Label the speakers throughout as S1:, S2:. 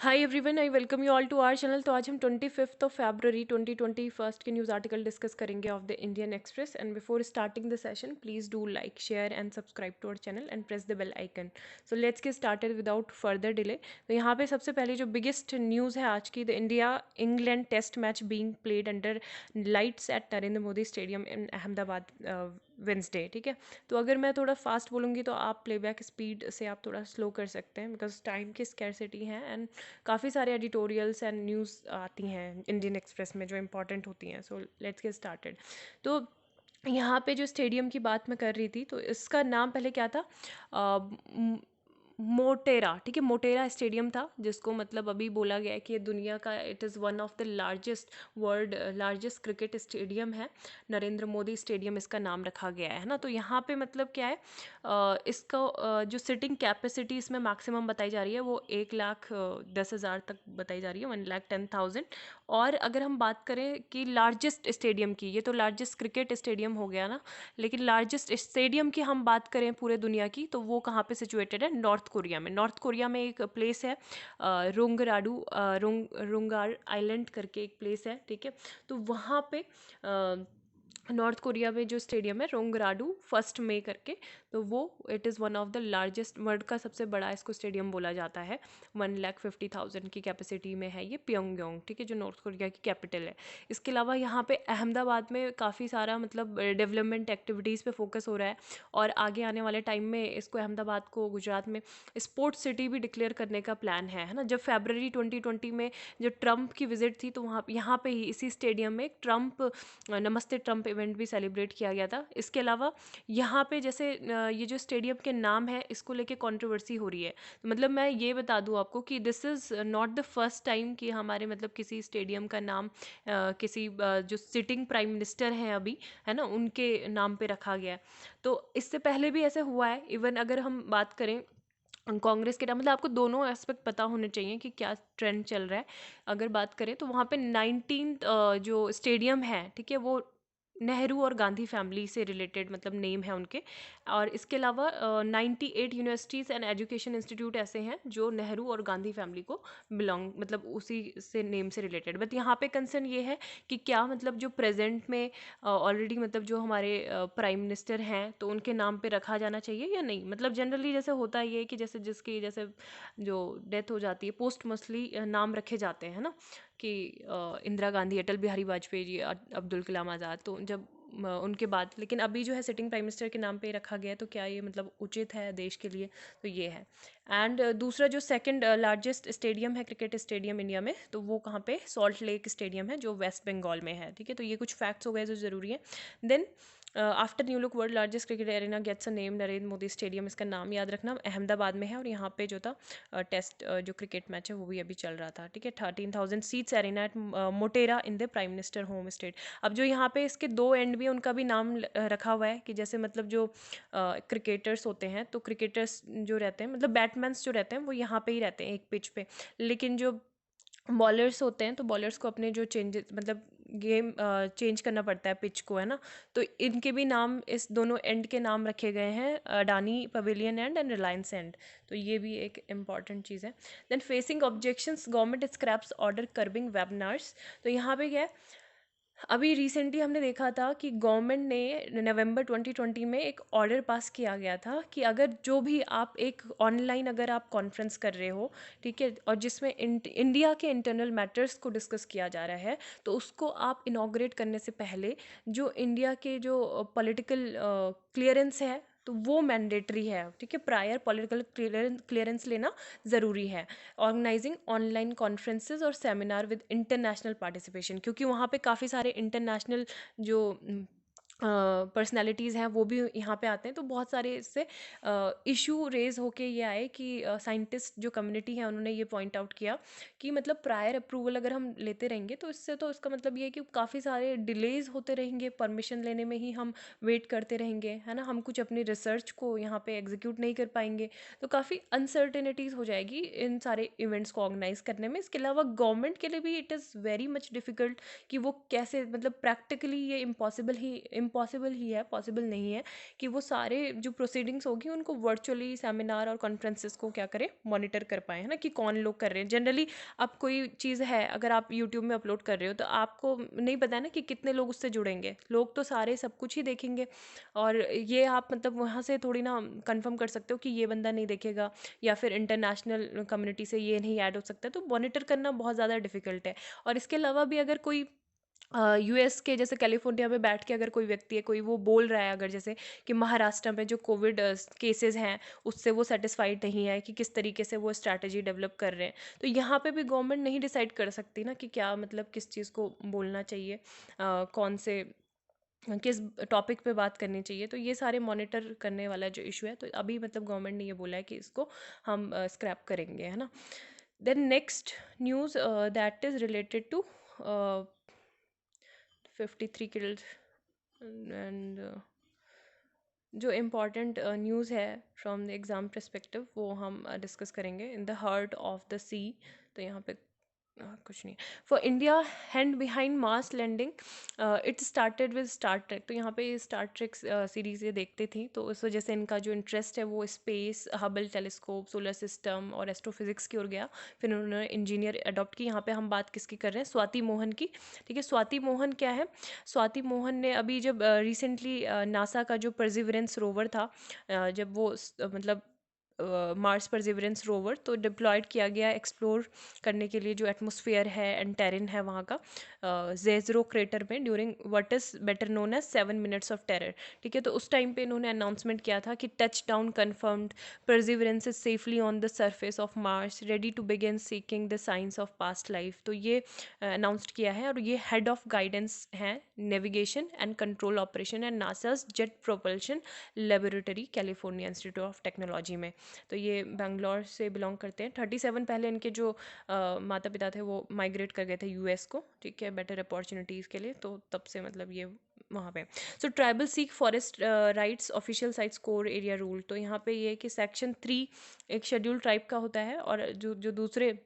S1: Hi everyone, I welcome you all to our channel. तो आज हम 25 फरवरी 2021 के न्यूज़ आर्टिकल डिस्कस करेंगे of the Indian Express. And before starting the session please do like, share and subscribe to our channel and press the bell icon. So let's get started without further delay. तो यहाँ पे सबसे पहले जो biggest news है आज की, the India England test match being played under lights at Narendra Modi stadium in Ahmedabad Wednesday. ठीक है, तो अगर मैं थोड़ा फास्ट बोलूँगी तो आप प्लेबैक स्पीड से आप थोड़ा स्लो कर सकते हैं, बिकॉज टाइम की स्कैरसिटी है एंड काफ़ी सारे एडिटोरियल्स एंड न्यूज़ आती हैं इंडियन एक्सप्रेस में जो इंपॉर्टेंट होती हैं। सो लेट्स गेट स्टार्टेड। तो यहाँ पे जो स्टेडियम की बात मैं कर रही थी, तो इसका नाम पहले क्या था? मोटेरा। ठीक है, मोटेरा स्टेडियम था, जिसको मतलब अभी बोला गया है कि ये दुनिया का it is one of the largest cricket stadium है। नरेंद्र मोदी स्टेडियम इसका नाम रखा गया है ना। तो यहाँ पे मतलब क्या है, इसका जो सिटिंग कैपेसिटी इसमें मैक्सिमम बताई जा रही है वो 1,10,000 तक बताई जा रही है, 1,10,000। और अगर हम बात करें कि लार्जेस्ट स्टेडियम की, ये तो लार्जेस्ट क्रिकेट स्टेडियम हो गया ना, लेकिन लार्जेस्ट स्टेडियम की हम बात करें पूरे दुनिया की, तो वो कहाँ पे सिचुएटेड है? नॉर्थ कोरिया में। नॉर्थ कोरिया में एक प्लेस है रुंगार आइलैंड करके एक प्लेस है। ठीक है, तो वहाँ पे नॉर्थ कोरिया में जो स्टेडियम है रोंगराडू फर्स्ट में करके, तो वो it is one of the largest, world का सबसे बड़ा इसको स्टेडियम बोला जाता है। 1,50,000 की कैपेसिटी में है ये प्योंगयांग। ठीक है, जो नॉर्थ कोरिया की कैपिटल है। इसके अलावा यहाँ पे अहमदाबाद में काफ़ी सारा मतलब डेवलपमेंट एक्टिविटीज़ पे फोकस हो रहा है, और आगे आने वाले टाइम में इसको अहमदाबाद को गुजरात में स्पोर्ट्स सिटी भी डिक्लेयर करने का प्लान है ना। जब फरवरी 2020 में जो ट्रम्प की विजिट थी, तो वहाँ यहाँ पे ही इसी स्टेडियम में नमस्ते ट्रम्प इवेंट भी सेलिब्रेट किया गया था। इसके अलावा यहाँ पे जैसे ये जो स्टेडियम के नाम है, इसको लेके कंट्रोवर्सी हो रही है। तो मतलब मैं ये बता दूँ आपको कि this is not the first time कि हमारे मतलब किसी स्टेडियम का नाम किसी जो सिटिंग प्राइम मिनिस्टर हैं अभी, है ना, उनके नाम पे रखा गया है। तो इससे पहले भी ऐसे हुआ है। इवन अगर हम बात करें कांग्रेस के टाइम, मतलब आपको दोनों एस्पेक्ट पता होने चाहिए कि क्या ट्रेंड चल रहा है। अगर बात करें तो वहाँ पे 19 जो स्टेडियम है, ठीक है, वो नेहरू और गांधी फैमिली से रिलेटेड मतलब नेम है उनके। और इसके अलावा 98 यूनिवर्सिटीज़ एंड एजुकेशन इंस्टीट्यूट ऐसे हैं जो नेहरू और गांधी फैमिली को बिलोंग, मतलब उसी से नेम से रिलेटेड। बट यहाँ पे कंसर्न ये है कि क्या मतलब जो प्रेजेंट में ऑलरेडी मतलब जो हमारे प्राइम मिनिस्टर हैं, तो उनके नाम पे रखा जाना चाहिए या नहीं। मतलब जनरली जैसे होता ही है कि जैसे जिसकी जैसे जो डेथ हो जाती है, पोस्टमसली नाम रखे जाते हैं ना, कि इंदिरा गांधी, अटल बिहारी वाजपेयी जी, अब्दुल कलाम आज़ाद, तो जब उनके बाद, लेकिन अभी जो है सिटिंग प्राइम मिनिस्टर के नाम पे रखा गया है, तो क्या ये मतलब उचित है देश के लिए? तो ये है। एंड दूसरा जो सेकंड लार्जेस्ट स्टेडियम है, क्रिकेट स्टेडियम इंडिया में, तो वो कहाँ पे? सॉल्ट लेक स्टेडियम है, जो वेस्ट बंगाल में है। ठीक है, तो ये कुछ फैक्ट्स हो गए जो ज़रूरी है। Then after new look world largest cricket arena gets a name, Narendra Modi stadium, इसका नाम याद रखना, अहमदाबाद में है। और यहाँ पे जो था टेस्ट जो क्रिकेट मैच है वो भी अभी चल रहा था। ठीक है, 13,000 seats arena at Motera in the prime minister home state. अब जो यहाँ पे इसके दो एंड भी, उनका भी नाम रखा हुआ है कि जैसे मतलब जो क्रिकेटर्स होते हैं, तो क्रिकेटर्स जो रहते हैं, मतलब बैट्समैन्स जो रहते हैं, वो यहाँ पे ही रहते हैं एक पिच पे। लेकिन जो बॉलर्स होते हैं, तो बॉलर्स को अपने जो चेंजेस मतलब गेम चेंज करना पड़ता है पिच को, है ना। तो इनके भी नाम, इस दोनों एंड के नाम रखे गए हैं, Adani pavilion and Reliance end. तो ये भी एक इम्पॉर्टेंट चीज़ है। Then facing objections, government scraps order curbing webinars. तो यहाँ पे क्या है, अभी रिसेंटली हमने देखा था कि गवर्नमेंट ने नवंबर 2020 में एक ऑर्डर पास किया गया था कि अगर जो भी आप एक ऑनलाइन अगर आप कॉन्फ्रेंस कर रहे हो, ठीक है, और जिसमें इंडिया के इंटरनल मैटर्स को डिस्कस किया जा रहा है, तो उसको आप इनॉग्रेट करने से पहले जो इंडिया के जो पॉलिटिकल क्लियरेंस है, तो वो मैंडेटरी है। ठीक है, प्रायर पॉलिटिकल क्लियरेंस लेना ज़रूरी है। ऑर्गेनाइजिंग ऑनलाइन कॉन्फ्रेंसेज और सेमिनार विद इंटरनेशनल पार्टिसिपेशन, क्योंकि वहाँ पे काफ़ी सारे इंटरनेशनल जो पर्सनालिटीज़ हैं वो भी यहाँ पे आते हैं। तो बहुत सारे इससे इशू रेज होके ये आए कि साइंटिस्ट जो कम्युनिटी है, उन्होंने ये पॉइंट आउट किया कि मतलब प्रायर अप्रूवल अगर हम लेते रहेंगे, तो इससे तो इसका मतलब ये है कि काफ़ी सारे डिलेज होते रहेंगे, परमिशन लेने में ही हम वेट करते रहेंगे, है ना। हम कुछ अपनी रिसर्च को यहाँ पे एग्जीक्यूट नहीं कर पाएंगे, तो काफ़ी अनसर्टेनिटीज़ हो जाएगी इन सारे इवेंट्स को ऑर्गेनाइज करने में। इसके अलावा गवर्नमेंट के लिए भी it is very much difficult कि वो कैसे, मतलब प्रैक्टिकली ये इम्पॉसिबल ही है, पॉसिबल नहीं है कि वो सारे जो प्रोसीडिंग्स होगी उनको वर्चुअली सेमिनार और कॉन्फ्रेंसेस को क्या करें, मॉनिटर कर पाए, है ना, कि कौन लोग कर रहे हैं। जनरली अब कोई चीज़ है, अगर आप यूट्यूब में अपलोड कर रहे हो तो आपको नहीं पता है ना कि कितने लोग उससे जुड़ेंगे, लोग तो सारे सब कुछ ही देखेंगे, और ये आप मतलब वहाँ से थोड़ी ना कंफर्म कर सकते हो कि ये बंदा नहीं देखेगा या फिर इंटरनेशनल कम्युनिटी से ये नहीं ऐड हो सकता। तो मॉनिटर करना बहुत ज़्यादा डिफिकल्ट है। और इसके अलावा भी अगर कोई यूएस के जैसे कैलिफोर्निया में बैठ के अगर कोई व्यक्ति है, कोई वो बोल रहा है अगर जैसे कि महाराष्ट्र में जो कोविड केसेस हैं उससे वो सेटिस्फाइड नहीं है कि किस तरीके से वो स्ट्रैटेजी डेवलप कर रहे हैं, तो यहाँ पे भी गवर्नमेंट नहीं डिसाइड कर सकती ना कि क्या मतलब किस चीज़ को बोलना चाहिए, कौन से किस टॉपिक पे बात करनी चाहिए। तो ये सारे मॉनिटर करने वाला जो इशू है, तो अभी मतलब गवर्नमेंट ने ये बोला है कि इसको हम स्क्रैप करेंगे, है ना। Then next news that is related to 53 killed and जो इम्पॉर्टेंट न्यूज़ है फ्रॉम द एग्ज़ाम परस्पेक्टिव वो हम डिस्कस करेंगे। In the heart of the sea, तो यहाँ पे कुछ नहीं। For India hand behind mass landing, it started with Star Trek. तो यहाँ पे स्टार ट्रेक सीरीज़ ये देखते थी, तो उस वजह से इनका जो इंटरेस्ट है वो space, Hubble telescope, solar system और एस्ट्रोफिजिक्स की ओर गया। फिर उन्होंने इंजीनियर अडॉप्ट की। यहाँ पे हम बात किसकी कर रहे हैं, स्वाति मोहन की। ठीक है, स्वाति मोहन क्या है, स्वाति मोहन ने अभी जब रिसेंटली नासा का जो परसिवरेंस रोवर था, जब वो मतलब मार्स परसिवरेंस रोवर तो डिप्लॉयड किया गया एक्सप्लोर करने के लिए जो एटमॉस्फेयर है एंड टेरेन है वहाँ का, जेजरो क्रेटर में during what is better known as 7 minutes of terror. ठीक है, तो उस टाइम पे इन्होंने अनाउंसमेंट किया था कि touchdown confirmed, perseverance is safely on the surface of Mars, ready to begin seeking the science of past life. तो ये अनाउंस्ड किया है, और ये हेड ऑफ गाइडेंस हैं navigation and control operation and NASA's jet propulsion laboratory California Institute of Technology में। तो ये बेंगलोर से बिलोंग करते हैं। 37 पहले इनके जो माता पिता थे वो माइग्रेट कर गए थे यूएस को, ठीक है, बेटर अपॉर्चुनिटीज़ के लिए, तो तब से मतलब ये वहाँ पे। So tribal seek forest rights official sites core area rule. तो यहाँ पे ये है कि सेक्शन 3 एक शेड्यूल ट्राइब का होता है, और जो जो दूसरे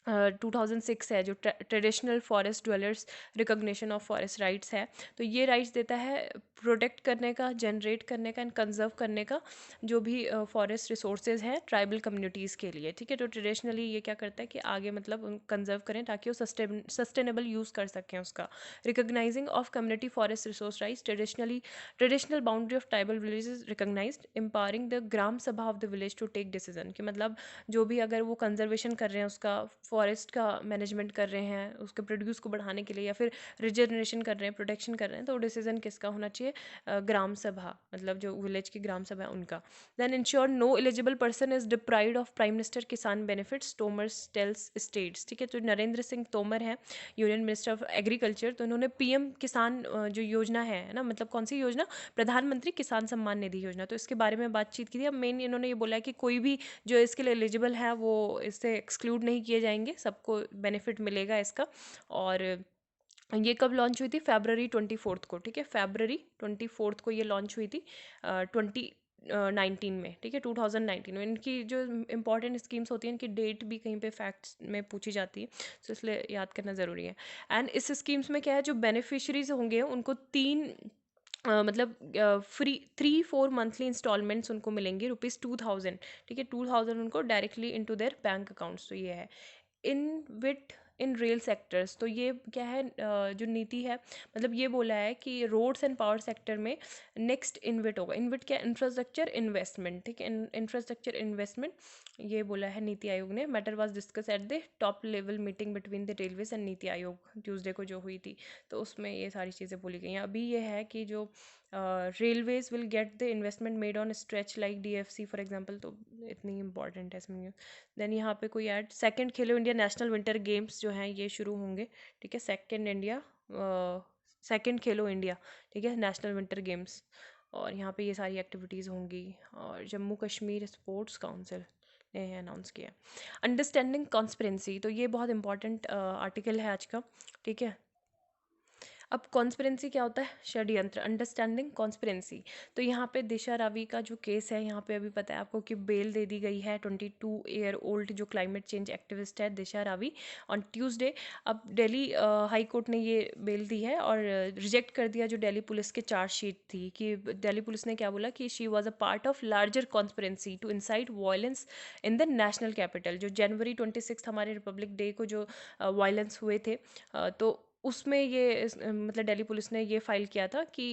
S1: 2006 है जो traditional forest dwellers recognition of forest rights है, तो ये राइट्स देता है प्रोटेक्ट करने का, जनरेट करने का एंड कंजर्व करने का जो भी फॉरेस्ट रिसोर्सेज हैं ट्राइबल कम्युनिटीज़ के लिए। ठीक है, तो ट्रेडिशनली ये क्या करता है कि आगे मतलब कंजर्व करें ताकि वो सस्टेनेबल यूज़ कर सकें उसका। Recognizing of community forest resource rights, traditional boundary of tribal villages recognized, empowering the gram sabha of the village to take decision. कि मतलब जो भी अगर वो कंजर्वेशन कर रहे हैं, उसका फॉरेस्ट का मैनेजमेंट कर रहे हैं, उसके प्रोड्यूस को बढ़ाने के लिए, या फिर रिजनरेशन कर रहे हैं, प्रोटेक्शन कर रहे हैं, तो डिसीजन किसका होना चाहिए, ग्राम सभा, मतलब जो विलेज की ग्राम सभा है उनका। Then ensure no eligible person is deprived of prime minister Kisan benefits, Tomar tells states. ठीक है, तो नरेंद्र सिंह तोमर हैं यूनियन मिनिस्टर ऑफ एग्रीकल्चर, तो उन्होंने पीएम किसान जो योजना है ना, मतलब कौन सी योजना, प्रधानमंत्री किसान सम्मान निधि योजना, तो इसके बारे में बातचीत की थी। अब मेन इन्होंने ये बोला है कि कोई भी जो इसके लिए एलिजिबल है वो इससे एक्सक्लूड नहीं किए जाएंगे, सबको बेनिफिट मिलेगा इसका। और ये कब लॉन्च हुई थी, February 24 को। ठीक है, February 24 को ये लॉन्च हुई थी 2019 में। ठीक है, 2019 में। इनकी जो इंपॉर्टेंट स्कीम्स होती हैं, इनकी डेट भी कहीं पे फैक्ट्स में पूछी जाती है, तो इसलिए याद करना ज़रूरी है। एंड इस स्कीम्स में क्या है, जो बेनिफिशरीज होंगे उनको 3 मतलब फ्री 3-4 मंथली इंस्टॉलमेंट्स उनको मिलेंगी, ₹2000। ठीक है, 2000 उनको directly into their bank accounts. तो ये है इन विट इन रेल सेक्टर्स। तो ये क्या है, जो नीति है, मतलब ये बोला है कि रोड्स एंड पावर सेक्टर में नेक्स्ट इनविट होगा। इनविट क्या, इंफ्रास्ट्रक्चर इन्वेस्टमेंट। ठीक है, इंफ्रास्ट्रक्चर इन्वेस्टमेंट, ये बोला है नीति आयोग ने। Matter was discuss at the top level meeting between the railways and NITI Aayog, Tuesday को जो हुई थी, तो उसमें ये सारी चीज़ें बोली गई हैं। अभी ये है कि जो railways will get the investment made on stretch like DFC for example, तो इतनी इंपॉर्टेंट है इसमें। देन यहाँ पे कोई ऐड, सेकंड खेलो इंडिया नेशनल विंटर गेम्स जो हैं ये शुरू होंगे। ठीक है, सेकंड खेलो इंडिया, ठीक है, नेशनल विंटर गेम्स, और यहाँ पे ये सारी एक्टिविटीज़ होंगी। और जम्मू कश्मीर स्पोर्ट्स काउंसिल ने अनाउंस किया। अंडरस्टैंडिंग कॉन्स्पिरेंसी, तो ये बहुत इंपॉर्टेंट आर्टिकल है आज का। ठीक है, अब कॉन्स्पिरेंसी क्या होता है? षड्यंत्र, अंडरस्टैंडिंग कॉन्स्पिरेंसी। तो यहाँ पे दिशा रावी का जो केस है, यहाँ पे अभी पता है आपको कि बेल दे दी गई है 22 ईयर ओल्ड जो क्लाइमेट चेंज एक्टिविस्ट है दिशा रावी ऑन ट्यूसडे। अब दिल्ली हाई कोर्ट ने ये बेल दी है और रिजेक्ट कर दिया जो दिल्ली पुलिस के चार्जशीट थी, कि दिल्ली पुलिस ने क्या बोला कि she was a part of larger conspiracy to incite violence in the national capital. जो जनवरी 26 हमारे रिपब्लिक डे को जो वायलेंस हुए थे, तो उसमें ये मतलब दिल्ली पुलिस ने ये फाइल किया था कि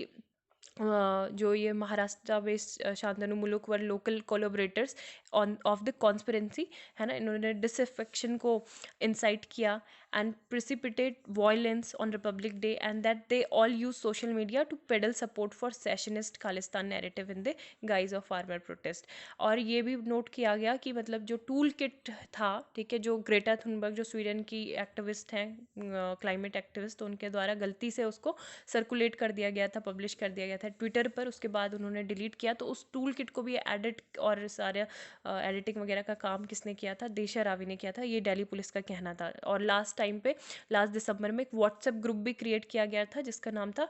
S1: जो ये Maharashtra based Shantanu Muluk were local collaborators on of the conspiracy, है ना, इन्होंने डिसअफेक्शन को इंसाइट किया and precipitate violence on Republic Day and that they all use social media to peddle support for secessionist Khalistan narrative in the guise of farmer protest. और ये भी note किया गया कि मतलब जो टूल किट था, ठीक है, जो ग्रेटा थुनबर्ग जो स्वीडन की एक्टिविस्ट हैं, क्लाइमेट एक्टिविस्ट, तो उनके द्वारा गलती से उसको सर्कुलेट कर दिया गया था, पब्लिश कर दिया गया था ट्विटर पर, उसके बाद उन्होंने डिलीट किया। तो उस टूल किट को भी एडिट और सारे एडिटिंग वगैरह का काम किसने किया था? दिशा रावी ने किया था, ये दिल्ली पुलिस का कहना था। और लास्ट टाइम पे, लास्ट दिसंबर में एक व्हाट्सएप ग्रुप भी क्रिएट किया गया था जिसका नाम था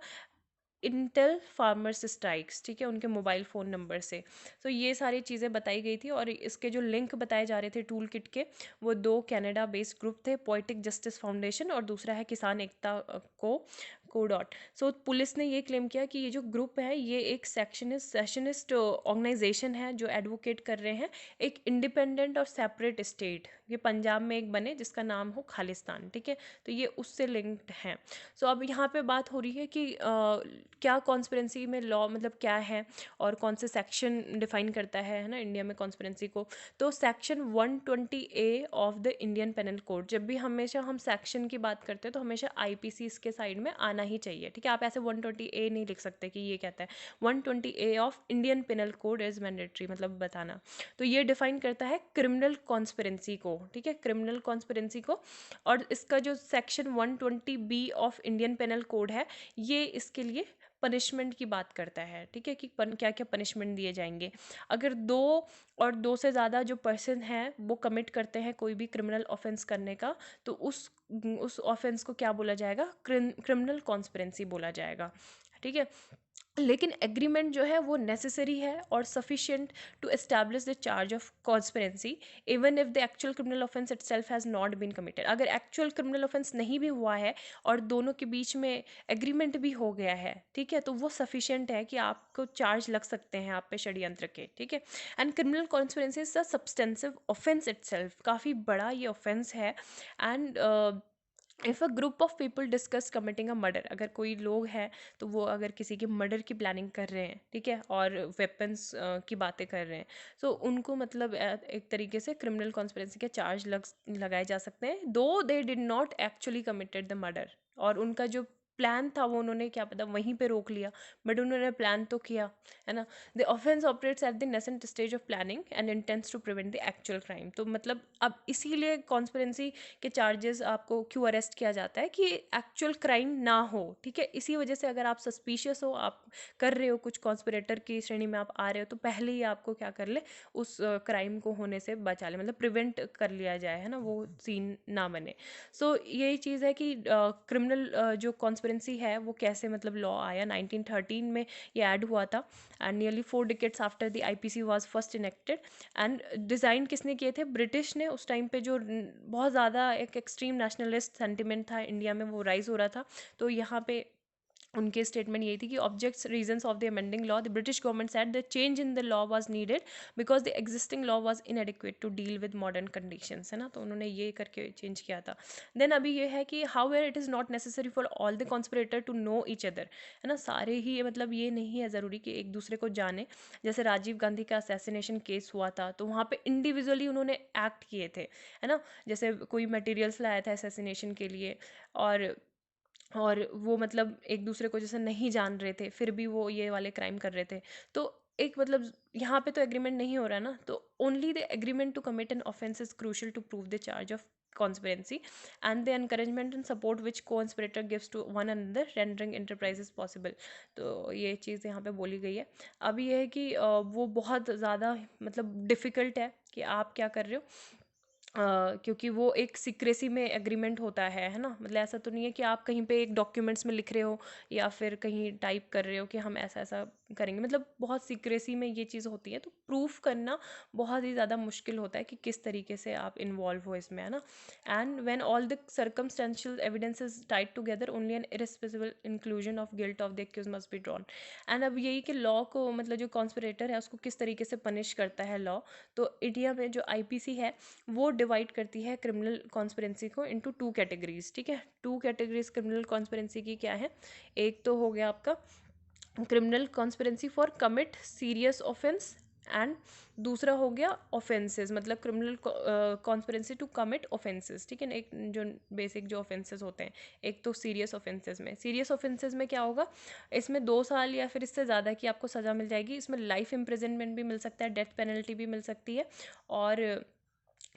S1: इंटेल फार्मर्स स्ट्राइक्स, ठीक है, उनके मोबाइल फ़ोन नंबर से। तो ये सारी चीज़ें बताई गई थी और इसके जो लिंक बताए जा रहे थे टूल किट के, वो दो कनाडा बेस्ड ग्रुप थे, पोएटिक जस्टिस फाउंडेशन और दूसरा है किसान एकता को डॉट। सो पुलिस ने ये क्लेम किया कि ये जो ग्रुप है ये एक सेशनिस्ट ऑर्गेनाइजेशन है जो एडवोकेट कर रहे हैं एक इंडिपेंडेंट और सेपरेट स्टेट, ये पंजाब में एक बने जिसका नाम हो खालिस्तान, ठीक है, तो ये उससे लिंक्ड हैं। सो अब यहाँ पे बात हो रही है कि क्या कॉन्स्पिरेंसी में लॉ मतलब क्या है और कौन से सेक्शन डिफाइन करता है ना इंडिया में कॉन्स्पिरेंसी को। तो section 120A of the Indian penal code, जब भी हमेशा हम सेक्शन की बात करते हैं तो हमेशा आईपीसी इसके साइड में आना ही चाहिए, ठीक है, आप ऐसे 120A नहीं लिख सकते कि ये कहता है 120A of Indian penal code is mandatory, मतलब बताना। तो ये डिफाइन करता है क्रिमिनल कॉन्स्पिरेंसी को, ठीक है, क्रिमिनल कॉन्स्पिरेंसी को। और इसका जो section 120B of Indian penal code है, ये इसके लिए पनिशमेंट की बात करता है, ठीक है, कि क्या क्या पनिशमेंट दिए जाएंगे अगर दो और दो से ज़्यादा जो पर्सन हैं वो कमिट करते हैं कोई भी क्रिमिनल ऑफेंस करने का, तो उस ऑफेंस को क्या बोला जाएगा? क्रिमिनल कॉन्स्पिरेंसी बोला जाएगा, ठीक है। लेकिन एग्रीमेंट जो है वो नेसेसरी है और sufficient to establish the charge of conspiracy even if the actual criminal offence itself has not been committed. अगर एक्चुअल क्रिमिनल ऑफेंस नहीं भी हुआ है और दोनों के बीच में एग्रीमेंट भी हो गया है, ठीक है, तो वो सफिशिएंट है कि आपको चार्ज लग सकते हैं आप पे षड्यंत्र के, ठीक है। And criminal conspiracy is a substantive offence itself, काफ़ी बड़ा ये ऑफेंस है। And if a group of people discuss committing a murder, अगर कोई लोग हैं तो वो अगर किसी की मर्डर की प्लानिंग कर रहे हैं, ठीक है, और वेपन्स की बातें कर रहे हैं, तो उनको मतलब एक तरीके से क्रिमिनल कॉन्स्पिरेंसी के चार्ज लगाए जा सकते हैं, दो they did not actually committed the murder. और उनका जो प्लान था वो उन्होंने क्या पता वहीं पे रोक लिया, बट उन्होंने प्लान तो किया, है ना। The offence operates at the nascent stage of planning and intends to prevent the actual crime. तो मतलब अब इसीलिए कॉन्स्पिरेंसी के चार्जेस आपको क्यों अरेस्ट किया जाता है कि एक्चुअल क्राइम ना हो, ठीक है। इसी वजह से अगर आप सस्पिशियस हो, आप कर रहे हो कुछ कॉन्स्पिरेटर की श्रेणी में आप आ रहे हो, तो पहले ही आपको क्या कर ले, उस क्राइम को होने से बचा ले, मतलब प्रिवेंट कर लिया जाए, है ना, वो सीन ना बने। सो यही चीज़ है कि क्रिमिनल जो कॉन्स्पिरेंसी है वो कैसे मतलब लॉ आया 1913 में ये ऐड हुआ था and nearly 4 decades after the IPC was first enacted. And design किसने किए थे? ब्रिटिश ने। उस टाइम पे जो बहुत ज़्यादा एक एक्सट्रीम नेशनलिस्ट सेंटिमेंट था इंडिया में वो राइज हो रहा था, तो यहाँ पे उनके स्टेटमेंट यही थी कि objects reasons of the amending law the British government said the change in the law was needed because the existing law was inadequate to deal with modern conditions, है ना, तो उन्होंने ये करके चेंज किया था। देन अभी ये है कि how where it is not necessary for all the conspirator to know each other, है ना, सारे ही मतलब ये नहीं है ज़रूरी कि एक दूसरे को जाने। जैसे राजीव गांधी का असैसिनेशन केस हुआ था तो वहाँ पे इंडिविजुअली उन्होंने एक्ट किए थे, है ना, जैसे कोई मटेरियल्स लाया था असैसिनेशन के लिए और वो मतलब एक दूसरे को जैसे नहीं जान रहे थे फिर भी वो ये वाले क्राइम कर रहे थे। तो एक मतलब यहाँ पे तो एग्रीमेंट नहीं हो रहा ना, तो only the agreement to commit an offence is crucial to prove the charge of conspiracy and the encouragement and support which co-conspirator gives to one another rendering enterprises possible। तो ये चीज़ यहाँ पे बोली गई है। अब ये है कि वो बहुत ज़्यादा मतलब डिफ़िकल्ट है कि आप क्या कर रहे हो, क्योंकि वो एक सीक्रेसी में एग्रीमेंट होता है ना, मतलब ऐसा तो नहीं है कि आप कहीं पे एक डॉक्यूमेंट्स में लिख रहे हो या फिर कहीं टाइप कर रहे हो कि हम ऐसा ऐसा करेंगे, मतलब बहुत सीक्रेसी में ये चीज़ होती है, तो प्रूफ करना बहुत ही ज़्यादा मुश्किल होता है कि किस तरीके से आप इन्वॉल्व हो इसमें, है ना। And when all the circumstantial evidence is tied together only an irresistible inclusion of guilt of the accused must be drawn. And अब यही कि लॉ को, मतलब जो कॉन्स्पिरेटर है उसको किस तरीके से पनिश करता है लॉ, तो इंडिया में जो आईपीसी है वो डिवाइड करती है क्रिमिनल कॉन्स्पिरेंसी को इनटू टू कैटेगरीज, ठीक है। टू कैटेगरीज क्रिमिनल कॉन्स्पिरेंसी की क्या है, एक तो हो गया आपका criminal conspiracy for commit serious offence, and दूसरा हो गया ऑफेंसेस, मतलब criminal conspiracy to commit offences, ठीक है ना। एक जो बेसिक जो ऑफेंसेस होते हैं, एक तो सीरियस ऑफेंसेस में, सीरियस ऑफेंसेस में क्या होगा, इसमें 2 साल या फिर इससे ज़्यादा की आपको सज़ा मिल जाएगी, इसमें लाइफ इम्प्रिजनमेंट भी मिल सकता है, डेथ पेनल्टी भी मिल सकती है। और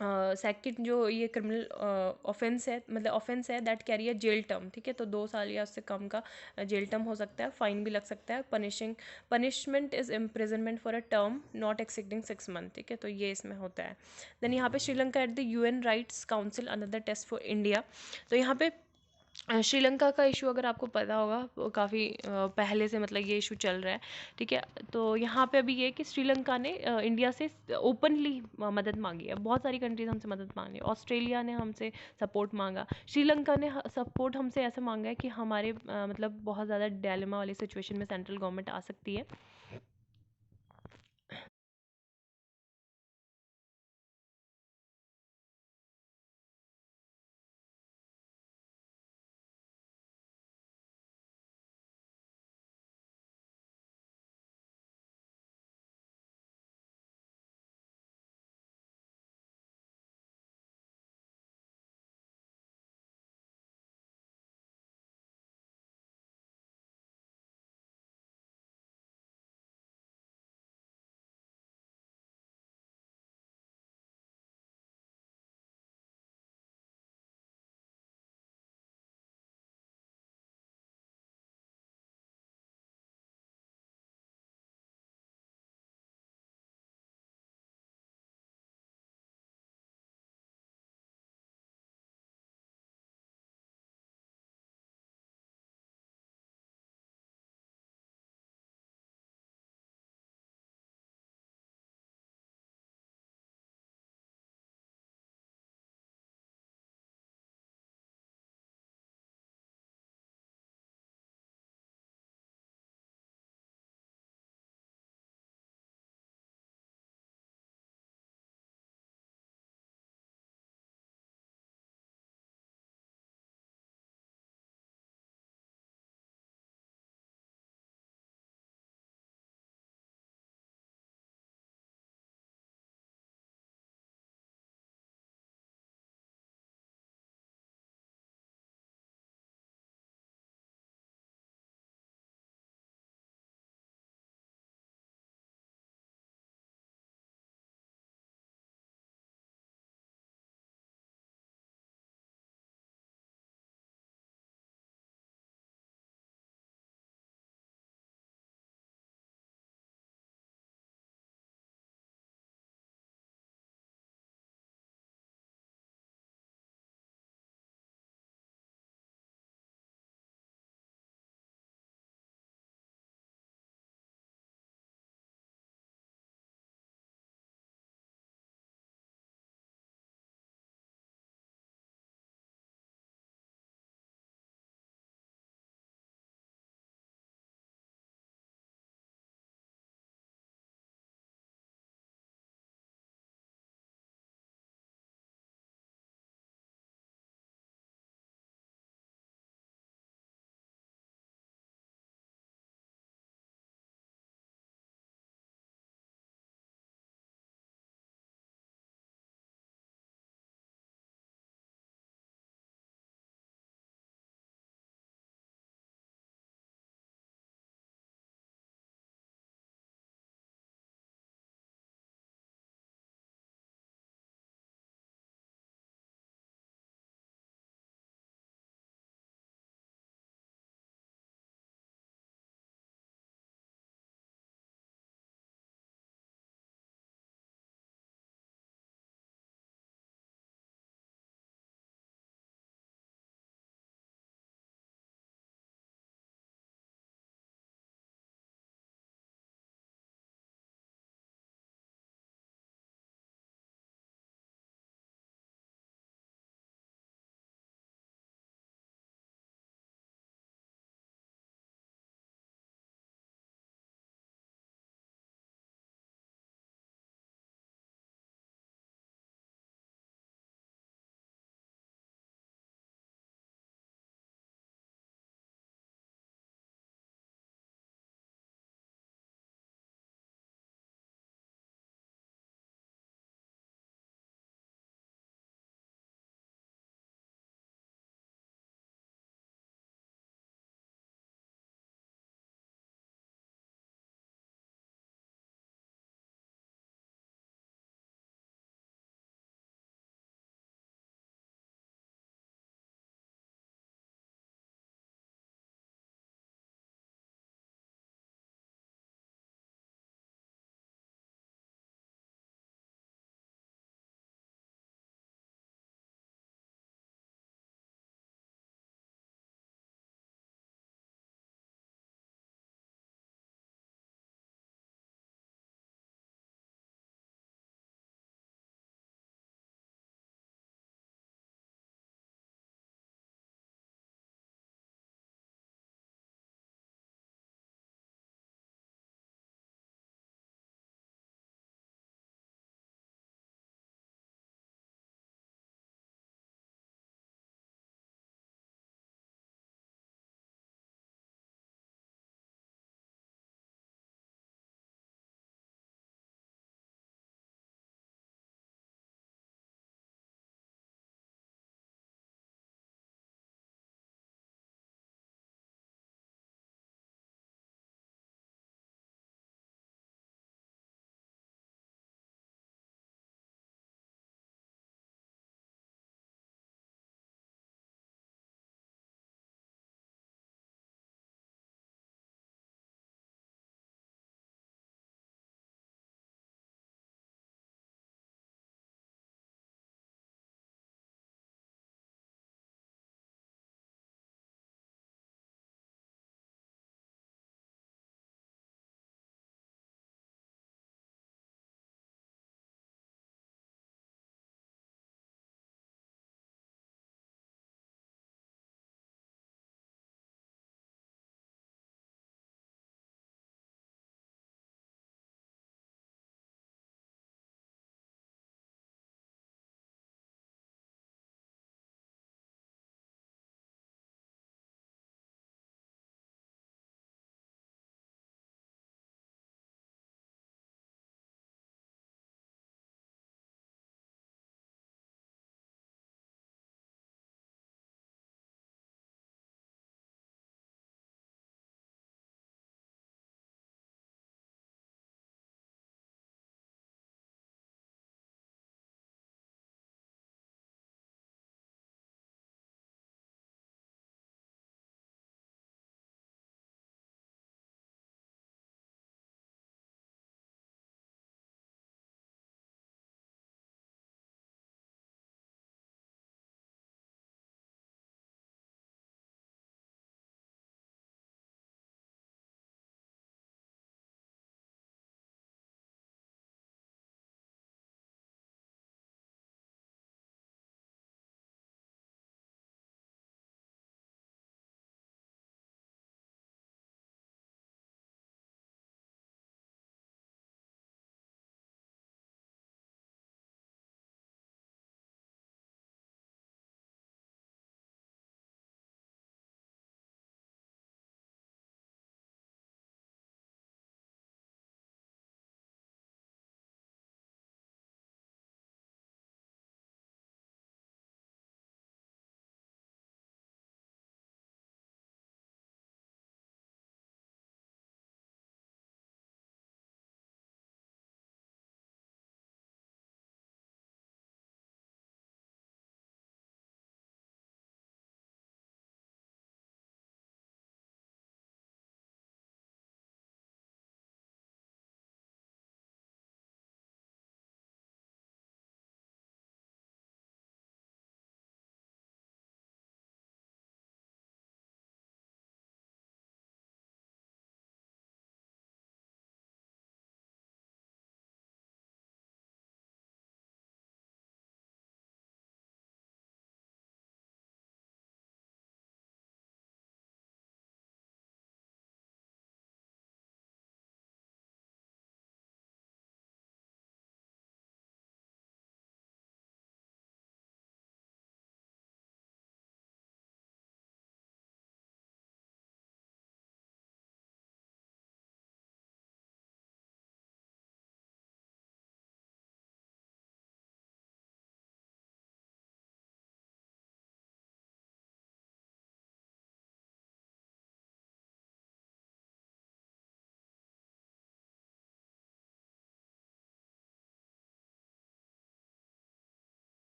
S1: सेकंड जो ये क्रिमिनल ऑफेंस है, मतलब ऑफेंस है that carry a jail term, ठीक है, तो 2 साल या उससे कम का जेल टर्म हो सकता है, फाइन भी लग सकता है। Punishment is imprisonment for a term not exceeding 6 month, ठीक है, तो ये इसमें होता है। देन यहाँ पे Sri Lanka at the UN rights council another test for India. तो यहाँ पे श्रीलंका का इशू अगर आपको पता होगा, वो काफ़ी पहले से मतलब ये इशू चल रहा है, ठीक है। तो यहाँ पे अभी ये है कि श्रीलंका ने इंडिया से ओपनली मदद मांगी है, बहुत सारी कंट्रीज हमसे मदद मांगी, ऑस्ट्रेलिया ने हमसे सपोर्ट मांगा, श्रीलंका ने सपोर्ट हमसे ऐसा मांगा है कि हमारे मतलब बहुत ज़्यादा डायलेमा वाली सिचुएशन में सेंट्रल गवर्नमेंट आ सकती है।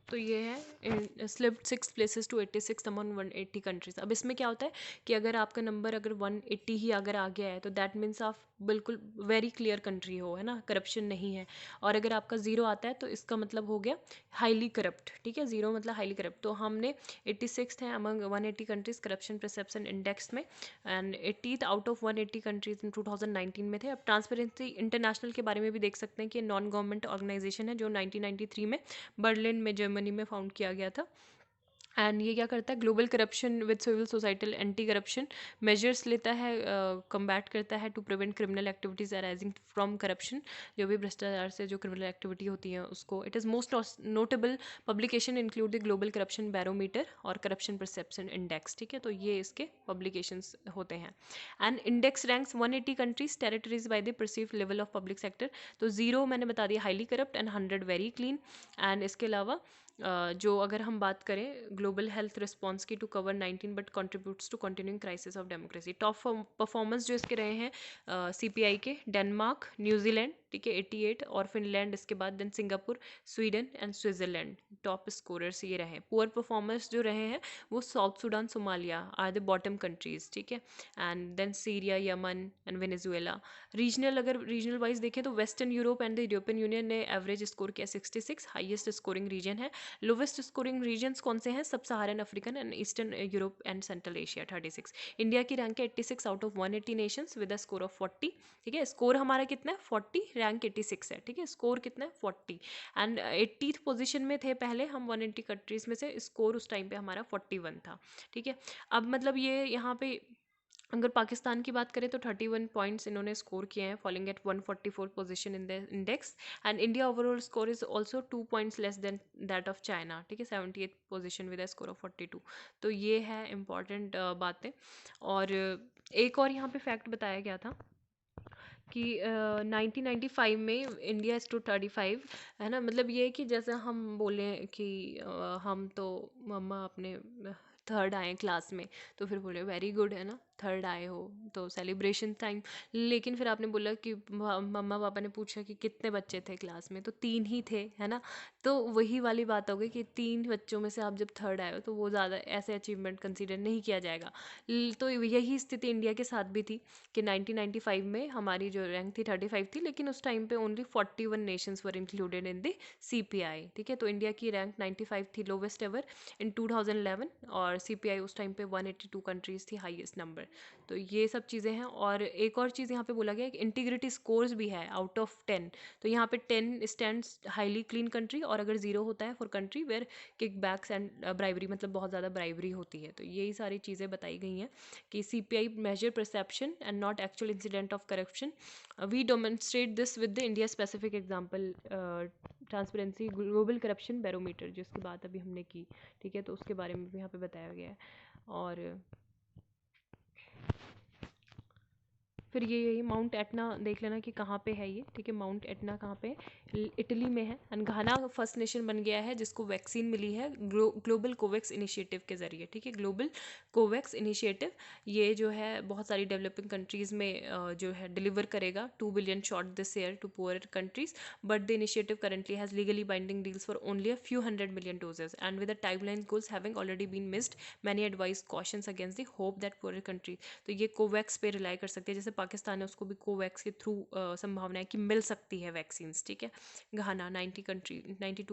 S1: तो ये है slipped 6 places to 86 among 180 countries. अब इसमें क्या होता है कि अगर आपका नंबर अगर 180 ही अगर आ गया है तो दैट मीन्स आप बिल्कुल वेरी क्लियर कंट्री हो, है ना, करप्शन नहीं है। और अगर आपका ज़ीरो आता है तो इसका मतलब हो गया हाईली करप्ट, ठीक है, ज़ीरो मतलब हाईली करप्ट। तो हमने 86 है among 180 countries corruption perception index में, and 80th out of 180 countries in 2019 में थे। अब ट्रांसपेरेंसी इंटरनेशनल के बारे में भी देख सकते हैं कि नॉन गवर्नमेंट ऑर्गेनाइजेशन है जो 1993 में बर्लिन में जर्मनी में फाउंड किया गया था। एंड ये क्या करता है, global corruption with civil societal anti corruption measures लेता है, कम्बैट करता है to prevent criminal activities arising from corruption, जो भी भ्रष्टाचार से जो क्रिमिनल एक्टिविटी होती है उसको। It is most notable publication include the global corruption barometer और करप्शन परसेप्शन इंडेक्स, ठीक है, तो ये इसके पब्लिकेशंस होते हैं। And index ranks 180 countries territories by the perceive level of public sector. तो 0 मैंने बता दिया highly corrupt and 100 very clean. And इसके अलावा जो अगर हम बात करें ग्लोबल हेल्थ रिस्पॉन्स की, to cover 19 but contributes to continuing crisis of democracy. Top performance जो इसके रहे हैं CPI के, डेनमार्क, न्यूजीलैंड, ठीक है 88, और फिनलैंड इसके बाद, then Singapore, Sweden and Switzerland top scorers ये रहे। पुअर परफॉर्मेंस जो रहे हैं वो South Sudan, Somalia are the bottom countries, ठीक है, and then Syria, Yemen and Venezuela. Regional, अगर रीजनल वाइज देखें तो Western Europe and the European Union ने एवरेज स्कोर किया 66, हाईएस्ट स्कोरिंग रीजन है। लोवेस्ट स्कोरिंग रीजन्स कौन से हैं, sub Saharan African and Eastern Europe and Central Asia 36। India की रैंक है 86 out of 180 Nations with a score of 40, ठीक है, स्कोर हमारा कितना है 40, रैंक 86 है, ठीक है, स्कोर कितना है 40। एंड 80th पोजीशन में थे पहले हम 180 कंट्रीज में से, स्कोर उस टाइम पे हमारा 41 था, ठीक है। अब मतलब ये यहाँ पे अगर पाकिस्तान की बात करें तो 31 पॉइंट्स इन्होंने स्कोर किए हैं, following at 144 position in the index. And India overall score is also 2 points less than that of China, ठीक है, 78th position with a score of 42। तो ये है इंपॉर्टेंट बातें। और एक और यहाँ पे फैक्ट बताया गया था कि 1995 में इंडिया इज टू 35, है ना, मतलब ये है कि जैसे हम बोलें कि हम तो मम्मा अपने थर्ड आए क्लास में, तो फिर बोले वेरी गुड, है ना, थर्ड आए हो तो सेलिब्रेशन टाइम। लेकिन फिर आपने बोला कि मम्मा पापा ने पूछा कि कितने बच्चे थे क्लास में, तो 3 ही थे, है ना, तो वही वाली बात हो गई कि 3 बच्चों में से आप जब थर्ड आए हो तो वो ज़्यादा ऐसे अचीवमेंट कंसीडर नहीं किया जाएगा। तो यही स्थिति इंडिया के साथ भी थी कि 1995 में हमारी जो रैंक थी 35 थी, लेकिन उस टाइम पे only 41 Nations were included in the CPI, ठीक है, तो इंडिया की रैंक 95 थी, लोवेस्ट एवर इन 2011, और CPI उस टाइम पे 182 कंट्रीज थी, हाईएस्ट नंबर। तो ये सब चीज़ें हैं। और एक और चीज़ यहाँ पे बोला गया है कि इंटीग्रिटी स्कोर्स भी है आउट ऑफ 10, तो यहाँ पे 10 स्टैंड्स हाईली क्लीन कंट्री, और अगर 0 होता है for country where kickbacks and bribery, मतलब बहुत ज़्यादा ब्राइवरी होती है। तो यही सारी चीज़ें बताई गई हैं कि CPI measure perception and not actual incident of corruption. We demonstrate this with the India specific example, transparency global corruption barometer, जिसकी बात अभी हमने की, ठीक है, तो उसके बारे में भी यहाँ पे बताया गया है। और फिर ये यही माउंट एटना देख लेना कि कहाँ पे है ये, ठीक है, माउंट एटना कहाँ पे है, इटली में है। एंड घाना फर्स्ट नेशन बन गया है जिसको वैक्सीन मिली है ग्लोबल कोवैक्स इनिशिएटिव के ज़रिए, ठीक है, ग्लोबल कोवैक्स इनिशिएटिव ये जो है बहुत सारी डेवलपिंग कंट्रीज़ में जो है डिलीवर करेगा 2 billion shot this year to poor countries, but the initiative currently has legally binding deals for only a few hundred million doses, and with the timeline goals having already been missed, many advise cautions against the hope that poorer countries, तो ये Covax पे rely कर सकते हैं, जैसे पाकिस्तान है उसको भी कोवैक्स के थ्रू संभावना है कि मिल सकती है वैक्सीन्स, ठीक है। घाना 92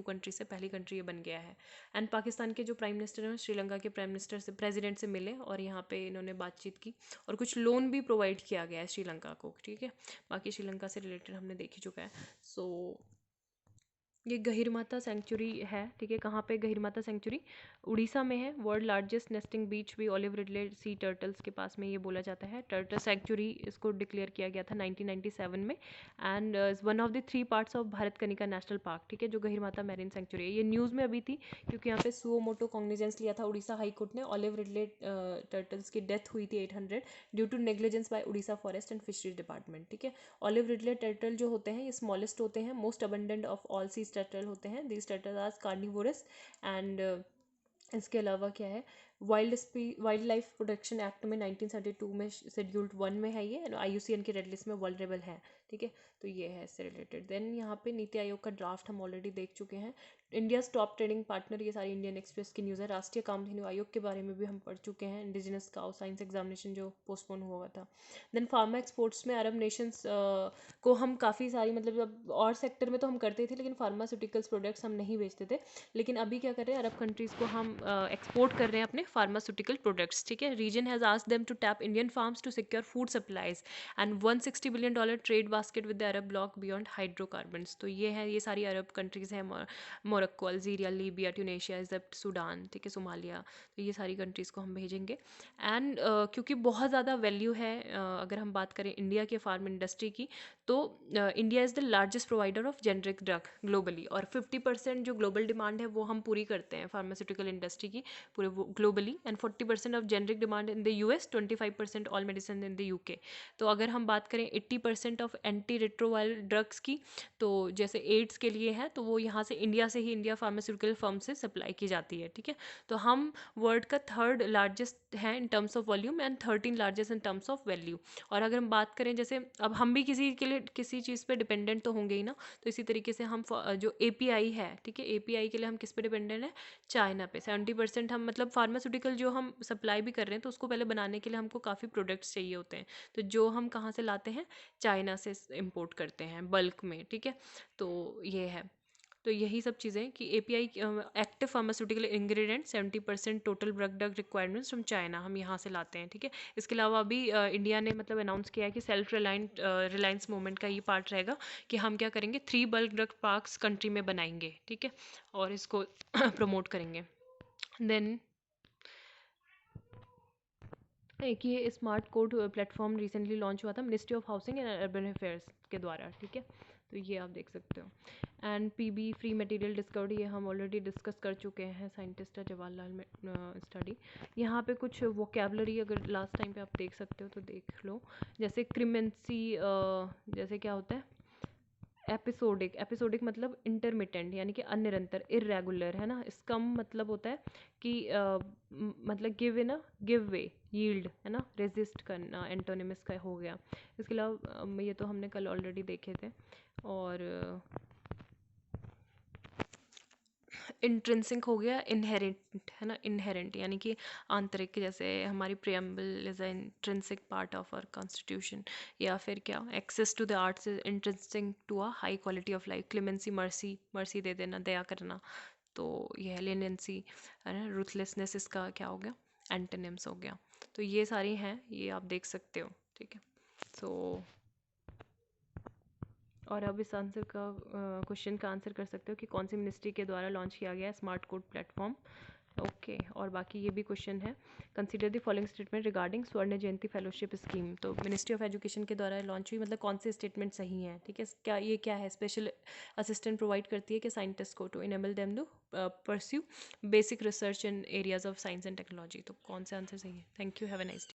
S1: कंट्री से पहली कंट्री ये बन गया है। एंड पाकिस्तान के जो प्राइम मिनिस्टर हैं श्रीलंका के प्राइम मिनिस्टर से, प्रेसिडेंट से मिले और यहाँ पे इन्होंने बातचीत की, और कुछ लोन भी प्रोवाइड किया गया है श्रीलंका को, ठीक है, बाकी श्रीलंका से रिलेटेड हमने देख ही चुका है। सो ये गहिरमाथा सेंचुरी है, ठीक है, कहाँ पे गहिरमाथा सेंचुरी, उड़ीसा में है। वर्ल्ड लार्जेस्ट नेस्टिंग बीच भी ऑलिव रिडले सी टर्टल्स के पास में ये बोला जाता है। टर्टल सेंचुरी इसको डिक्लेयर किया गया था 1997 में, and one of the 3 parts of Bharat Kanika national park, ठीक है, जो गहिरमाथा मैरीन सेंचुरी है। ये न्यूज़ में अभी थी क्योंकि यहाँ पे सुओ मोटो कॉग्निजेंस लिया था उड़ीसा हाई कोर्ट ने। ऑलिव रिडले टर्टल्स की डेथ हुई थी 800 due to negligence by Orissa forest and fisheries department, ठीक है। ऑलिव रिडले टर्टल जो होते हैं ये स्मॉलेस्ट होते हैं, most abundant of all seas turtle होते हैं। These turtle are carnivorous and इसके अलावा क्या है, वाइल्ड लाइफ प्रोटेक्शन एक्ट में 1932 में शेड्यूल्ड 1 में है ये, IUCN की रेड लिस्ट में वल्नरेबल है, ठीक है। तो ये है इससे रिलेटेड। देन यहाँ पे नीति आयोग का ड्राफ्ट हम ऑलरेडी देख चुके हैं। इंडिया टॉप ट्रेडिंग पार्टनर, ये सारी इंडियन एक्सप्रेस की न्यूज़ है। राष्ट्रीय कामधेनु आयोग के बारे में भी हम पढ़ चुके हैं, इंडिजिनस काउ साइंस एग्जामिनेशन जो पोस्टपोन हुआ था। देन फार्मा एक्सपोर्ट्स में अरब नेशंस को हम काफ़ी सारी, मतलब अब और सेक्टर में तो हम करते थे लेकिन फार्मास्यूटिकल्स प्रोडक्ट्स हम नहीं बेचते थे, लेकिन अभी क्या कर रहे हैं, अरब कंट्रीज़ को हम एक्सपोर्ट कर रहे हैं अपने फार्मास्यूटिकल प्रोडक्ट्स, ठीक है। Region has asked them to tap Indian farms to secure food supplies and $160 billion trade basket with the Arab bloc beyond hydrocarbons. तो ये है, ये सारी अरब कंट्रीज़ हैं, Morocco, Algeria, Libya, Tunisia, Egypt, Sudan, ठीक है, सोमालिया। तो ये सारी कंट्रीज़ को हम भेजेंगे। एंड क्योंकि बहुत ज़्यादा वैल्यू है, अगर हम बात करें इंडिया के फार्म इंडस्ट्री की, तो India is the largest provider of generic drug globally, और 50% जो ग्लोबल डिमांड है वो हम पूरी करते हैं फार्मास्यूटिकल इंडस्ट्री की पूरे globally, and 40% of generic demand in the US, 25% all medicine in the UK। तो अगर हम बात करें 80% ऑफ एंटी रिट्रोवायरल ड्रग्स की, तो जैसे एड्स के लिए है, तो वो यहाँ से इंडिया से ही, इंडिया फार्मास्यूटिकल फर्म से सप्लाई की जाती है, ठीक है। तो हम वर्ल्ड का 3rd लार्जेस्ट है in terms of volume and 13 largest in terms of value. और अगर हम बात करें, जैसे अब हम भी किसी के लिए किसी चीज़ पे डिपेंडेंट तो होंगे ही ना, तो इसी तरीके से हम जो API है, ठीक है, API के लिए हम किस पे डिपेंडेंट है, चाइना पे। 70% हम, मतलब फार्मास्यूटिकल जो हम सप्लाई भी कर रहे हैं, तो उसको पहले बनाने के लिए हमको काफ़ी प्रोडक्ट्स चाहिए होते हैं, तो जो हम कहाँ से लाते हैं, चाइना से इम्पोर्ट करते हैं बल्क में, ठीक है। तो ये है, तो यही सब चीज़ें कि API active pharmaceutical ingredient 70% total drug requirements from China हम यहाँ से लाते हैं, ठीक है। इसके अलावा अभी इंडिया ने मतलब अनाउंस किया है कि सेल्फ रिलायंस मूवमेंट का ये पार्ट रहेगा कि हम क्या करेंगे, 3 बल्क ड्रग पार्क्स कंट्री में बनाएंगे, ठीक है, और इसको प्रमोट करेंगे। देन एक ये smart code platform recently launch हुआ था ministry of housing and urban affairs के द्वारा, ठीक है। तो ये आप देख सकते हो। And PB free material discovery, ये हम ऑलरेडी डिस्कस कर चुके हैं, साइंटिस्ट है जवाहरलाल में स्टडी। यहाँ पे कुछ वोकेबलरी अगर लास्ट टाइम पे आप देख सकते हो तो देख लो, जैसे क्रिमेंसी, जैसे क्या होता है, एपिसोडिक मतलब इंटरमिटेंट, यानी कि अनिरंतर, इरेगुलर, है ना। स्कम मतलब होता है कि मतलब give in a give way, yield, है ना, रेजिस्ट करना, एंटोनिमस का हो गया। इसके अलावा ये तो हमने कल ऑलरेडी देखे थे। और इंट्रिंसिक हो गया, इनहेरेंट, है ना, इनहेरेंट यानी कि आंतरिक, जैसे हमारी preamble is a intrinsic part of our constitution. या फिर क्या, access to the arts is intrinsic to a high quality of life. Clemency, mercy, mercy दे देना, दया करना। तो ये है लेनेंसी, है ना, रूथलेसनेस, इसका क्या हो गया, एंटोनिम्स हो गया। तो ये सारी हैं, ये आप देख सकते हो, ठीक है। सो और अब इस आंसर का क्वेश्चन का आंसर कर सकते हो कि कौन सी मिनिस्ट्री के द्वारा लॉन्च किया गया है स्मार्ट कोड प्लेटफॉर्म। ओके, और बाकी ये भी क्वेश्चन है, consider the following statement regarding स्वर्ण जयंती फेलोशिप स्कीम। तो मिनिस्ट्री ऑफ एजुकेशन के द्वारा लॉन्च हुई, मतलब कौन से स्टेटमेंट सही हैं, ठीक है। क्या ये क्या है, स्पेशल असिस्टेंट प्रोवाइड करती है कि साइंटिस्ट को to enable them to pursue basic research in areas of science and technology. तो कौन से आंसर सही है। Thank you, have a nice day.